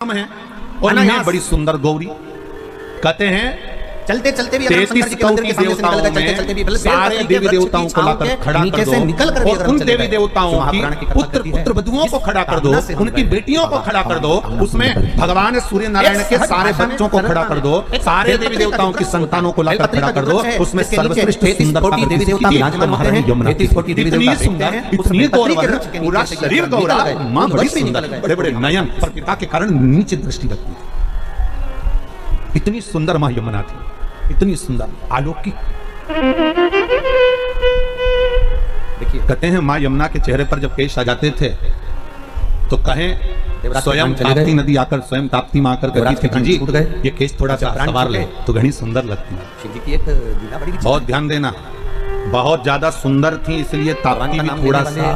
है और मैं बड़ी सुंदर गौरी कहते हैं। चलते चलते भी 33 करोड़ देवताओं में सारे देवी देवताओं को लाकर खड़ा कर दो और उन देवी देवताओं की पुत्र पुत्र वधुओं को खड़ा कर दो, उनकी बेटियों को खड़ा कर दो, उसमें भगवान सूर्य नारायण के सारे बच्चों को खड़ा कर दो, सारे देवी देवताओं की संतानों को लाकर खड़ा कर दो, उसमें सर्वश्रेष्ठ सुंदर देवी देवता महारानी यमुना इतनी सुंदर इतनी गौरवर, पूरा शरीर गौरा, मां बड़ी सुंदर, बड़े बड़े नयन पर पिता के कारण नीचे दृष्टि रखती थी। इतनी सुंदर मां यमुना थी, इतनी सुंदर अलौकिक। देखिए कहते हैं मां यमुना के चेहरे पर जब केश आ जाते थे तो कहें स्वयं ताप्ती नदी आकर स्वयं ताप्ती मां आकर कहती थी जी ये केश थोड़ा सा सवार ले तो घनी सुंदर लगती है। शिव जी की एक लीला बड़ी बहुत ध्यान देना, बहुत ज्यादा सुंदर थी इसलिए ताप्ती भी थोड़ा सा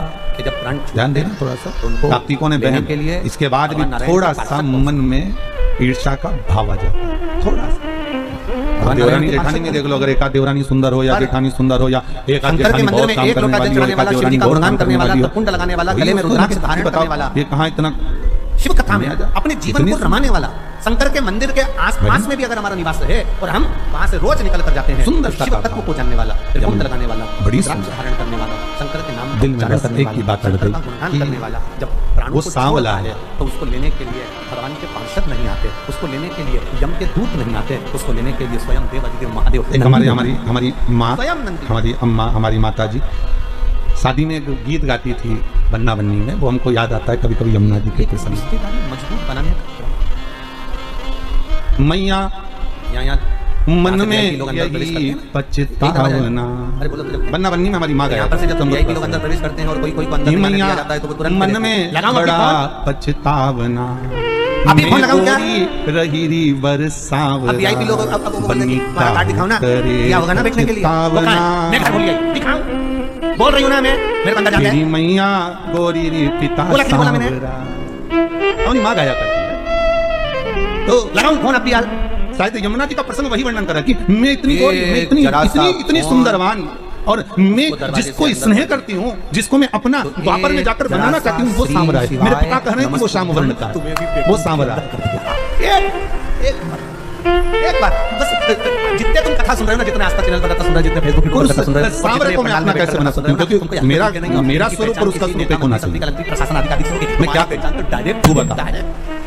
ध्यान देना, थोड़ा सा ताप्ती को ने बहन के लिए इसके बाद भी थोड़ा सा मन में ईर्ष्या का भाव आ जाता है, थोड़ा सा। देवरानी जेठानी में देख लो, अगर एकाध देवरानी सुंदर हो या जेठानी सुंदर हो या एक जेठानी बहुत काम करने वाली हो, एकाध देवरानी बहुत काम करने वाली हो, कुंड लगाने वाला, गले में रुद्राक्ष धारण करने वाला, ये कहाँ इतना शिव कथा में अपने जीवन को रमाने वाला, शंकर के मंदिर के आसपास में भी अगर हमारा निवास है और हम वहां से रोज निकल कर जाते हैं, सुंदर शिव तत्व को जानने वाला, कुंड लगाने वाला, बड़ी धारण करने वाला, शंकर के नाम दिल में करने की बात करने वाला, जब प्राणों को सांवला है तो उसको लेने के लिए भगवान के पार्षद नहीं आते, उसको लेने के लिए यम के दूत नहीं आते, उसको लेने के लिए स्वयं देव अधिदेव महादेव। हमारी माँ, हमारी अम्मा, हमारी माता जी शादी में एक गीत गाती थी बन्ना बन्नी में, वो हमको याद आता है कभी कभी यमुना जी के प्रसंग। मजबूत बनाने मैया मन में यही पछतावना, बन्ना बन्नी में हमारी माँ गया जब लोग अंदर प्रवेश करते हैं और कोई को अंदर नहीं जाता है तो वो तुरंत मन में बड़ा पछतावना, अभी फोन लगाऊं क्या? रही बरसावना, अब वीआईपी लोग अब कार्ड दिखाओ ना, क्या होगा ना बैठने के लिए, मैं घर बोलिए दिखाऊं, बोल रही हूं ना मैं, मेरे अंदर जाते हैं मैया गोरी री पिता सांवरा, और माँ गाया करती है। तो लगाऊं फोन अब यार, शायद यमुना जी का प्रसंग वही वर्णन कर रहा है कि मैं इतनी इतनी सुंदरवान और मैं जिसको स्नेह करती हूँ, जिसको मैं अपना द्वापर में जाकर बनाना चाहती हूँ, वो सांवरा है। मेरे पिता कह रहे हैं कि वो श्याम वर्ण का है, वो सांवरा है। एक बार बस, जितने तुम कथा सुन रहे हो ना, जितने आस्था चैनल पर कथा सुन रहे हो, जितने फेसबुक पर कथा सुन रहे हो, सांवरे को मैं अपना कैसे बना सकता हूँ? क्योंकि मेरा स्वरूप और उसका स्वरूप एक होना चाहिए। प्रशासन अधिकारी मैं क्या डायरेक्ट तू बता।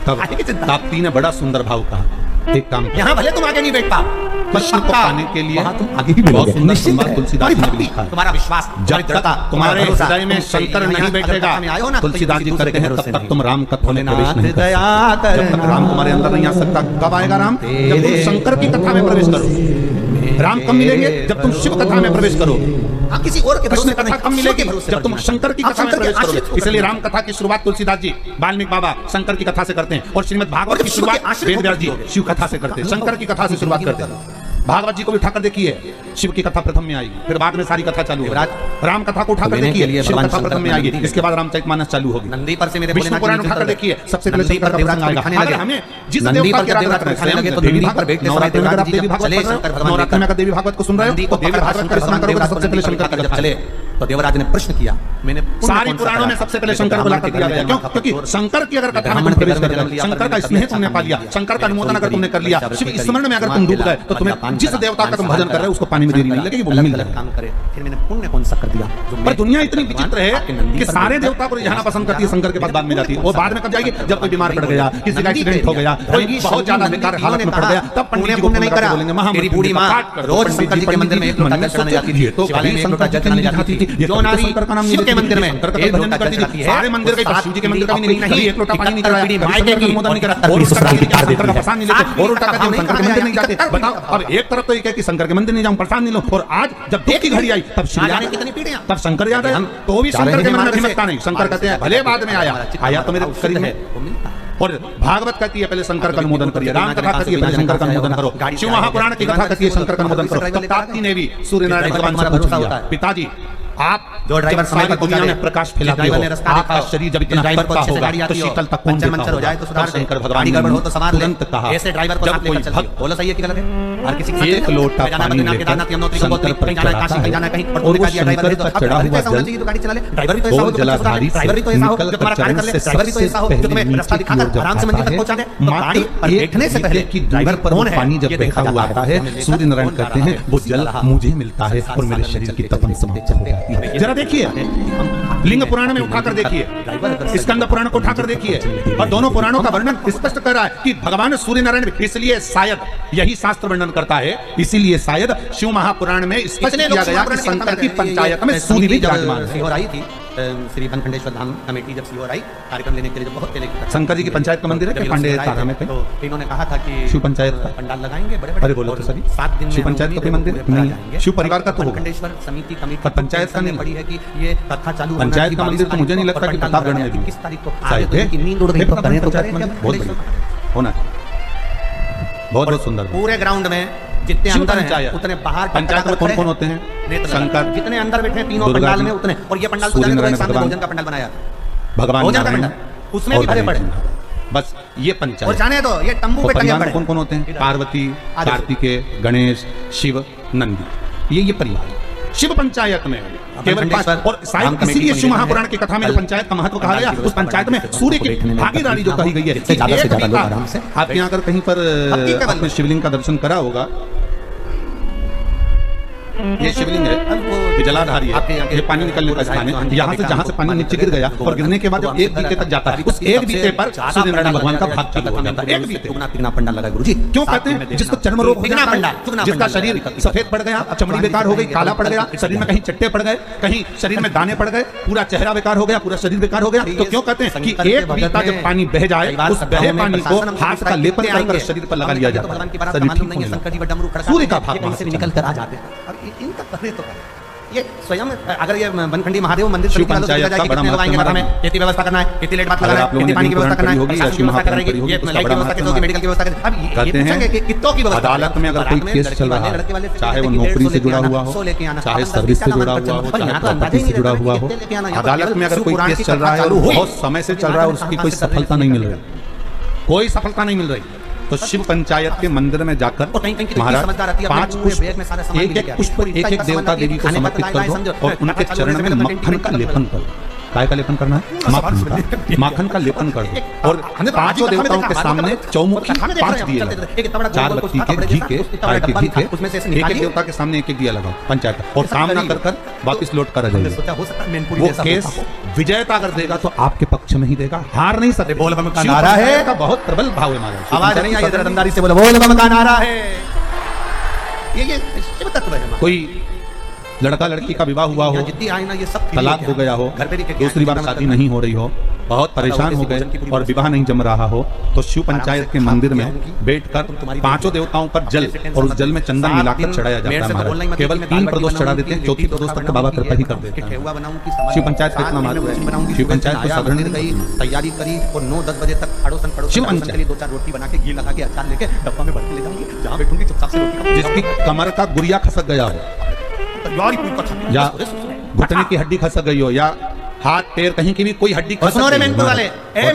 तब ताप्ती ने बड़ा सुंदर भाव कहा, एक काम यहाँ भले तुम आगे नहीं बैठ पाओ, कृष्ण को पाने के लिए तुम आगे भी बहुत सुंदर संवाद तुलसीदास जी ने लिखा है। तुम्हारा विश्वास, जब तक तुम्हारे हृदय में शंकर नहीं बैठेगा, तुलसीदास जी कहते हैं तब तक तुम राम कथा में प्रवेश नहीं कर सकते। जब तक राम तुम्हारे अंदर नहीं आ सकता, कब आएगा राम? जब तुम शंकर की कथा में प्रवेश करो। राम कब मिलेंगे? जब तुम शिव कथा में प्रवेश करो। किसी और के कृष्ण कथा कब मिलेगी? जब तुम शंकर की कथा में प्रवेश करोगे। इसलिए राम कथा की शुरुआत तुलसीदास जी, वाल्मीकि बाबा शंकर की कथा से करते हैं, और श्रीमद् भागवत की शुरुआत वेदव्यास जी शिव कथा से करते हैं, शंकर की कथा से शुरुआत करते हैं। भागवत जी को भी उठाकर देखिए, शिव की कथा प्रथम में आएगी, फिर बाद में सारी कथा चालू होगी। राम कथा को उठाकर देखिए, शिव कथा प्रथम में आएगी, इसके बाद रामचरितमानस चालू होगी। नंदी पर से मेरे विष्णु पुराण उठाकर देखिए, सबसे पहले शंकर का प्रसंग आएगा। अगर हमें जिस नंदी देवता पर की आराधना करना है, लगे तो देवी नंदी पर बैठने नवरात्र में अगर आप देवी भागवत नवरात्र में अगर देवी भागवत को सुन रहे हो तो देवी भागवत का स्मरण करोगे, सबसे पहले शंकर का चले। तो देवराज ने प्रश्न किया, मैंने सारी पुराणों में सबसे पहले शंकर को लाकर दिया गया। क्यों? क्योंकि शंकर की अगर कथा में प्रवेश कर गए, शंकर का स्नेह तुमने पा लिया, शंकर का अनुमोदन अगर तुमने कर लिया, शिव स्मरण में अगर तुम डूब गए, तो तुम्हें जिस देवता का तुम भजन कर रहे हो उसको पानी में देरी नहीं लगेगी, वो मिल जाएगा। काम करे, फिर मैंने पुण्य कौन सा कर दिया? पर दुनिया इतनी विचित्र है कि सारे देवता को जाना पसंद करती है, शंकर के बाद में जाती है। और बाद में कब जाएगी? जब कोई बीमार पड़ गया, किसी का एक्सीडेंट हो गया, कोई बहुत ज्यादा बेकार हालत में पड़ गया, तब पंडित जी को नहीं करा, मेरी बूढ़ी माँ रोज शंकर जी के मंदिर में एक लोटा जल चढ़ाने जाती थी, तो शिवालय में एक लोटा जल चढ़ाने जाती थी। जो नारी शिव के मंदिर में एक लोटा जल चढ़ाती है, सारे मंदिर के शिव जी के मंदिर का भी नहीं, एक लोटा पानी नहीं चढ़ाया, मायके की अनुमोदन नहीं करा, और शंकर का प्रसाद नहीं लेते, और उल्टा कहते हैं शंकर के मंदिर नहीं जाते। बताओ, अब एक तरफ तो ये कहे कि शंकर के मंदिर नहीं जाऊं, प्रसाद नहीं लो, और आज जब दुख की घड़ी आई तब शिव याद, कितनी पीढ़ियां, तब शंकर याद आया, तो भी शंकर के मन में हिम्मत नहीं। शंकर कहते हैं भले बाद में आया तो मेरे करीब है। और भागवत कहती है पहले शंकर का अनुमोदन करिए, राम कथा कहती है पहले शंकर का अनुमोदन करो, शिव महापुराण की कथा कहती है शंकर का अनुमोदन करो। तब ताप्ती ने भी सूर्य नारायण भगवान से पूछ लिया, पिताजी आप जो ड्राइवर जब समय सारी पर दुनिया पहुंचा में दे, प्रकाश जिस फैलाते ड्राइवर हो, ने रास्ता आपका दिखाओ, शरीर जब जिस इतना ड्राइवर को तड़पता अच्छे से होगा गाड़ी तो आती हो, शीतलता कौन पंचर देता मंचर हो होगा? जाए तो सुधार तब दे, शंकर भगवान गाड़ी ने गड़बड़ हो तो संभाल ले, तुरंत कहा, ऐसे ड्राइवर को जब साथ कोई लेकर चलिए। भक्त बोलो सही है कि गलत है? हर किसी के एक साथ लोटा कहीं जाना पानी बद्रीनाथ, लेकर केदारनाथ, यमुनोत्री, गंगोत्री, शंकर पर कहीं जाना है चढ़ाता काशी, कहीं जाना है कहीं, है, और और वो गाड़ी ड्राइवर शंकर दे दो। पर अब चढ़ा ड्राइवर भी हुआ ऐसा होना जल चाहिए जो गाड़ी चला ले, ड्राइवर भी तो ऐसा वो हो जो बच्चे सुधार ले, जलाधारी से ड्राइवर भी तो ऐसा हो निकल जो तुम्हारा कर कार्य कर ले, चरण से ड्राइवर भी तो ऐसा हो जो सबसे तुम्हें पहले रास्ता नीचे दिखाकर की ओर आराम से मंजिल तक पहुंचा दे। तो गाड़ी पर बैठने से पहले की ड्राइवर पर कौन है पानी जब ये बैठा देखा हुआ जाता आता है, सूर्य नारायण कहते हैं वो जल मुझे मिलता है और मेरे शरीर की तपन समाप्त हो जाती है। जरा देखिए, लिंग पुराण में उठाकर देखिए, स्कंद पुराण को उठाकर देखिए, और दोनों पुराणों का वर्णन स्पष्ट कर रहा है कि भगवान सूर्य नारायण, इसलिए शायद यही शास्त्र वर्णन करता है, इसीलिए शायद शिव महापुराण में स्पष्ट किया गया कि शंकर की पंचायत में सूर्य भी विराजमान है। सीहोर आई थी श्री बनखंडेश्वर धाम कमेटी जब सीहोर आई कार्यक्रम लेने के लिए, बहुत पहले की शंकर जी की पंचायत का मंदिर है कि पांडे तारा में तो इन्होंने कहा था कि शिव पंचायत का पंडाल लगाएंगे बड़े बड़े, अरे बोलो तो सही, 7 दिन में शिव पंचायत का कोई मंदिर नहीं है, शिव परिवार का तो होगा, बनखंडेश्वर समिति कमेटी पर पंचायत का नहीं पड़ी है कि ये कथा चालू पंचायत का मंदिर तो मुझे नहीं लगता कि प्रतापगढ़ में भी किस तारीख को शायद है। की नींद उड़ रही तो करें तो पंचायत मंदिर बहुत बढ़िया होना चाहिए, बहुत बहुत सुंदर। पूरे ग्राउंड में जितने शिव अंदर हैं पंचायत, उतने बाहर पंचायत में कौन कौन होते हैं? नेत्र शंकर, जितने अंदर बैठे हैं तीनों दुर्गा पंडाल जी, में उतने, और ये पंडाल तो सूर्य जाने दो, एक नारायण सामने भगवान, भोजन का पंडाल बनाया भगवान भोजन का नारायण पंडाल, उसमें और भी भरे पड़े। गणेश जी। बस ये और पंचायत। जाने दो ये तंबू और पे टंगे परिवार में पड़े कौन कौन होते हैं? पार्वती, कार्तिकेय, गणेश, शिव, नंदी, ये परिवार शिव पंचायत में केवल 5। और शायद इसीलिए शिव महापुराण की कथा में जो पंचायत का महत्व कहा गया, उस पंचायत में सूर्य की भागीदारी जो कही गई है, ज्यादा से ज्यादा लोग आराम से आपके यहाँ अगर कहीं पर आपने शिवलिंग का दर्शन करा होगा, ये शिवलिंग है, ये जलाधारी है, ये पानी निकलने का स्थान है, यहाँ से जहाँ से पानी नीचे गिर गया और गिरने के बाद जब एक बीते तक जाता है, उस एक बीते पर सूर्य नारायण भगवान का भाग चालू हो जाता है। एक बीते तिगना पंडाल लगा गुरुजी, क्यों कहते हैं? जिसको चर्म रोग हो जाता है, जिसका शरीर सफेद पड़ गया, चमड़ी बेकार हो गई, काला पड़ गया, शरीर में कहीं चट्टे पड़ गए, कहीं शरीर में दाने पड़ गए, पूरा चेहरा बेकार हो गया, पूरा शरीर बेकार हो गया, तो क्यों कहते हैं कि एक बीता जब पानी बह जाए, उस बहे पानी को हाथ का लेपन कर शरीर पर लगा लिया जाता है, शरीर ठीक होने लगता है। सूर्य का भाग से निकल कर आ जाते हैं। अब इनका करने तो ये स्वयं अगर ये बनखंडी महादेव मंदिर शिव पंचायत का बड़ा महत्व में खेती व्यवस्था करना है, खेती लेट बात करना है, खेती पानी की व्यवस्था करना है, प्रशासन की व्यवस्था करेगी, ये लाइट की व्यवस्था कैसे, मेडिकल की व्यवस्था कैसे। अब ये पूछेंगे कि कितों की व्यवस्था, अदालत में अगर कोई केस चल रहा है, चाहे वो नौकरी से जुड़ा हुआ हो, चाहे सर्विस से जुड़ा हुआ हो, चाहे प्रॉपर्टी से जुड़ा हुआ हो, अदालत में अगर कोई केस चल रहा है, बहुत समय से चल रहा है और उसकी कोई सफलता नहीं मिल रही, कोई सफलता नहीं मिल रही, तो शिव पंचायत के मंदिर में जाकर महाराज 5 पुष्प, एक एक पुष्प एक एक देवता देवी को समर्पित कर दो और उनके चरण में मक्खन का लेपन कर दो। काय का लेपन करना है? माखन का लेपन कर दो और 5 देवताओं के सामने चौमुखी 5 दिए लगाओ, 4 बत्ती के घी के, गाय के घी के, एक एक देवता के सामने एक एक दिया लगाओ पंचायत, और काम ना कर वापिस लौट कर आ जाइए। वो केस विजयता अगर देगा तो आपके पक्ष में ही देगा, हार नहीं सकते। बोल बम का नारा है का बहुत प्रबल भाव है महाराज, आवाज नहीं आई दरदमदारी से बोलो बोल बम का नारा है। ये तत्व है। कोई लड़का लड़की का विवाह हुआ हो, तलाक हो गया हो, दूसरी बार शादी नहीं हो रही हो, बहुत परेशान हो गए और विवाह नहीं जम रहा हो, तो शिव पंचायत के मंदिर में बैठकर 5 देवताओं पर जल और उस जल में चंदन मिलाकर चढ़ाया जाता है महाराज। केवल 3 प्रदोष चढ़ा देते हैं, 4थी प्रदोष तक बाबा कृपा ही कर देते हैं। शिव पंचायत का इतना महत्व है, शिव पंचायत को साधारण तैयारी करी और 9-10 बजे तक अड़ोसन पड़ोसन शिव पंचायत के लिए 2-4 रोटी बना के घी लगा के अचार लेके डब्बा में भर के ले जाऊंगी, जहाँ बैठूंगी चुपचाप से रोटी जिसकी कमर का गुड़िया खसक गया हो, या घुटने की हड्डी खसक गई हो, या हाथ पैर कहीं की भी कोई हड्डी खसक गई हो, वाले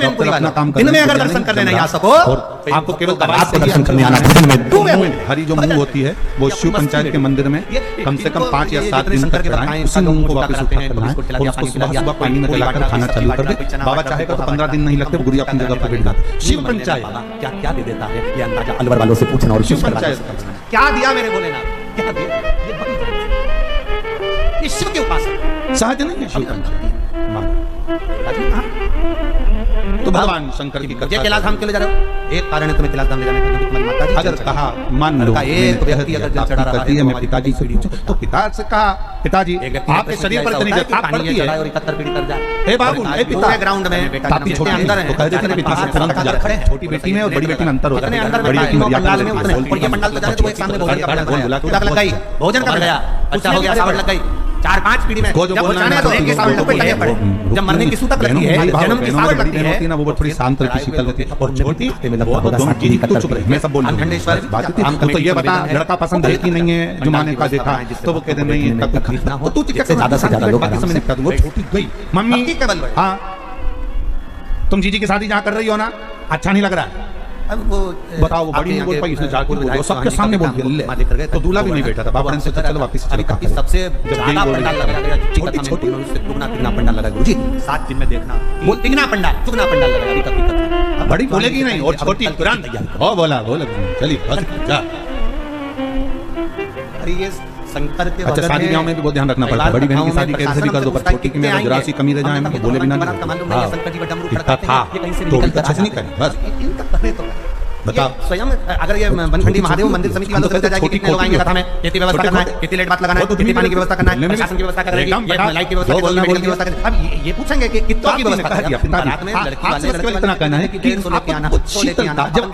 अपना काम दिन में अगर दर्शन करने नहीं आ सको और आपको केवल दरबार से दर्शन करने आना है, हरी जो मूंग होती है वो शिव पंचायत के मंदिर में कम से कम 5 या 7 दिन तक चढ़ाएं, उसी मूंग को वापस उठा कर लाएं और उसको सुबह सुबह पानी में मिलाकर खाना चालू कर दे। बाबा चाहेगा तो 15 दिन नहीं लगते, वो गुड़िया अपनी जगह पर बैठ जाता। शिव पंचायत क्या क्या दे देता है ये अंदाजा अलवर वालों से पूछना। और शिव पंचायत क्या दिया मेरे भोलेनाथ, क्या दिया? ये शिव के उपासक सहज नहीं है शिव पंचायत। तो भगवान शंकर की कथा कैलाश धाम के लिए जा रहे हो, एक कारण है तुम्हें कैलाश धाम ले जाने का, क्योंकि तुम्हारी माताजी अगर कहा मान लो एक व्यक्ति अगर जल चढ़ा रहा है, मैं पिताजी से पूछूं तो पिता से कहा पिताजी आपके शरीर पर इतनी जल आप पड़ती है और 71 पीढ़ी तर जाए। हे बाबू हे पिता ग्राउंड में ताती छोटी अंदर है तो कह देते हैं पिता से तुरंत जा खड़े, छोटी बेटी में और बड़ी बेटी में अंतर होता है। बड़ी बेटी पंडाल में उतने और ये पंडाल तो जाने तो एक सामने भोजन का पंडाल लग गई, भोजन का गया, अच्छा हो गया, सावड़ लग गई, 4-5 पीढ़ी में उसको जो जब बोलना जाने है तो ना, एक ही सावल लगती है, जब मरने की सूतक लगती है, जन्म की सावल लगती है, होती है ना, वो थोड़ी शांत रहती है, शीतल रहती है, और छोटी वो तो दोनों चीज तू चुप रही, मैं सब बोल अखंडेश्वर बात तो ये बता, लड़का पसंद है कि नहीं है, जो मैंने का देखा तो वो कहते नहीं है, तब खरीदना हो तो तू ज्यादा से ज्यादा लोग आराम से निपटा दूंगा। छोटी गई मम्मी, हाँ तुम जीजी की शादी जहाँ कर रही हो ना, अच्छा नहीं लग रहा है, अब वो बताओ, वो बड़ी नहीं बोल पाई, उसने जाकर बोल दिया, सबके सामने बोल दिया, तो दूल्हा भी नहीं बैठा था, बाबा ने सोचा चलो वापस अभी तक की सबसे ज्यादा पंडाल लगाया गया, छोटी छोटी दुगना तिगना पंडाल लगा गुरुजी, 7 दिन में देखना वो तिगना पंडाल चुगना पंडाल लगा अभी तक की कथा। बड़ी बोलेगी नहीं और छोटी तुरंत ओ बोला चलिए जा। अरे ये शंकर के अच्छा, शादी ब्याह में भी बहुत ध्यान रखना पड़ता है, बड़ी बहन की शादी कैसे भी कर दो, पर छोटी की में जरा सी कमी रह जाए तो बोले बिना नहीं, शंकर जी का डमरू इतना था तो भी अच्छे से नहीं करे, बस बताओ। स्वयं अगर ये बनखंडी महादेव मंदिर समिति वालों से बताया जाए कि कितने लोग आएंगे कथा में, कितनी व्यवस्था करना है, कितनी लेट बात लगाना है, कितनी पानी की व्यवस्था करना है, प्रशासन की व्यवस्था करना है, लाइट की व्यवस्था करना है, व्यवस्था करना है, अब ये पूछेंगे कि कितनों की व्यवस्था करनी है। रात में लड़की वाले इतना कहना है कि जब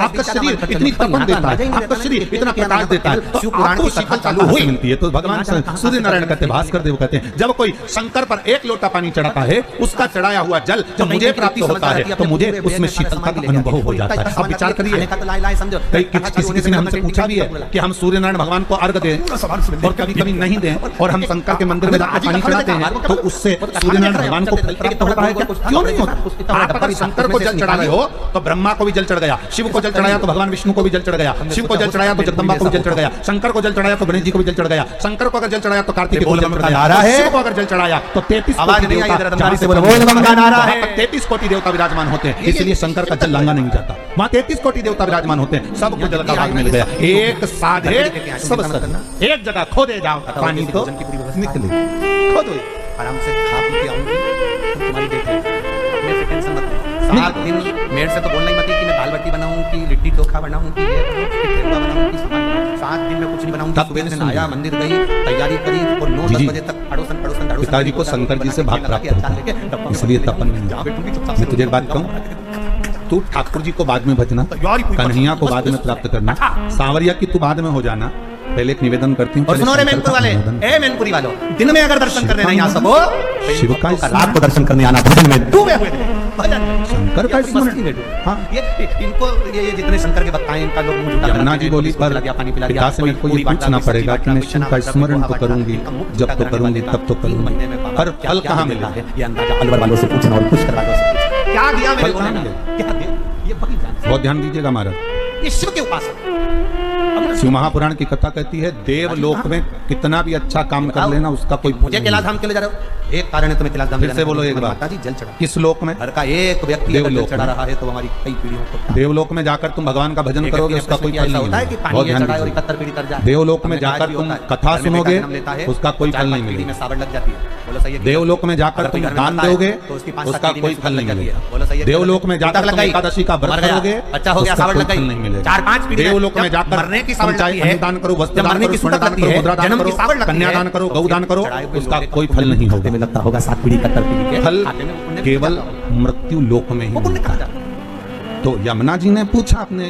आपका शरीर इतनी तपन देता है, आपका शरीर इतना प्रकाश देता है, शिव पुराण की शीतल चालू हुई मिलती है, तो भगवान सूर्य नारायण कहते हैं, भास्कर देव कहते हैं, जब कोई शंकर पर 1 लोटा पानी चढ़ाता है, उसका चढ़ाया हुआ जल जब मुझे प्राप्त होता है तो मुझे उसमें शीतलता का अनुभव हो जाता है। अब विचार करिए, किसी ने हमसे पूछा भी है कि हम सूर्य नारायण भगवान को अर्घ दें और कभी कभी नहीं दें, और हम शंकर के मंदिर में पानी चढ़ाते हैं, तो उससे सूर्य नारायण भगवान को फल प्राप्त होता है क्या? क्यों नहीं होता? आप अगर शंकर को जल चढ़ा रहे हो तो ब्रह्मा को भी जल चढ़ गया, शिव को जल चढ़ाया तो भगवान विष्णु को भी जल चढ़ गया, शिव को जल चढ़ाया तो जगदम्बा को भी जल चढ़ गया, शंकर को जल चढ़ाया तो गणेश जी को भी जल चढ़ गया, शंकर को अगर जल चढ़ाया तो कार्तिक को जल चढ़ गया, शिव को अगर जल चढ़ाया तो 33 कोटि देवता विराजमान होते हैं, इसलिए शंकर का जल लांगा नहीं जाता, वहाँ 33 कोटि देवता विराजमान होते हैं, सबको जल का भाग मिल गया। एक साधे सब सद, एक जगह खोदे जाओ पानी तो निकले, खोदो आराम से खा पी के आऊंगी, तुम्हारी डेट है, अपने से टेंशन मत लो। 7 दिन मेरे से तो बोलना ही मत कि मैं दाल बाटी बनाऊं कि लिट्टी चोखा बनाऊं कि ये बनाऊं कि ठेकुआ बनाऊं कि सामान बनाऊं, 7 दिन में कुछ नहीं बनाऊं। सुबह से आया, मंदिर गई, तैयारी करी और 9-10 बजे तक अड़ोसन पिताजी को शंकर जी से भाग प्राप्त होता है, इसलिए तपन नहीं। मैं तुझे एक बात कहूं, तू ठाकुर जी को बाद में भजना, कन्हैया को बाद में प्राप्त करना, सांवरिया की तू बाद में हो जाना, पहले एक निवेदन करती हूँ। और सुनो रे मैनपुर वाले, ए मैनपुरी वालों, दिन में अगर दर्शन करने नहीं आ सको, शिव का रात को दर्शन करने आना, भजन में डूबे हुए शंकर का स्मरण। हाँ, ये इनको ये जितने शंकर के भक्त हैं, इनका लोग मुझे यमुना जी बोली पर पिता से मेरे को ये पूछना पड़ेगा कि मैं शिव का स्मरण तो करूंगी, जब तो करूंगी तब तो करूंगी, पर फल कहाँ मिलेगा? ये अंदाजा अलवर वालों से पूछना और खुश करवा दो, क्या दिया मेरे को, क्या दिया, ये बहुत ध्यान दीजिएगा महाराज। ये शिव के उपासक, शिव महापुराण की कथा कहती है, देवलोक में कितना भी अच्छा काम कर लेना उसका कोई मुझे कैलाश धाम के लिए जा रहे हो, एक कारण है तुम्हें कैलाश धाम फिर से बोलो एक बार, माता जी जल चढ़ा, किस लोक में? हर का एक व्यक्ति देवलोक चढ़ा रहा है तो हमारी कई पीढ़ियों को, देवलोक में जाकर तुम भगवान का भजन करोगे उसका कोई फल नहीं होता है कि बहुत ध्यान और दीजिए। 71 पीढ़ी तर जाए, देवलोक में जाकर तुम कथा सुनोगे उसका कोई फल नहीं मिलेगा, सावन लग जाती है, बोलो सही है। देवलोक में जाकर तुम दान दोगे उसका कोई फल नहीं मिलेगा, देवलोक में जाकर तुम एकादशी का व्रत करोगे अच्छा हो गया, सावन लग गई, नहीं मिलेगा, 4-5 पीढ़ी देवलोक में जाकर मरने की सावन लगती है, दान करो, वस्त्र दान करो, सूतक लगती है, जन्म की सावन लगती है, कन्यादान करो, गौदान करो, उसका कोई फल नहीं होगा, लगता होगा 7 पीढ़ी 71 पीढ़ी के फल केवल मृत्यु लोक में ही मिलता है। तो यमुना जी ने पूछा अपने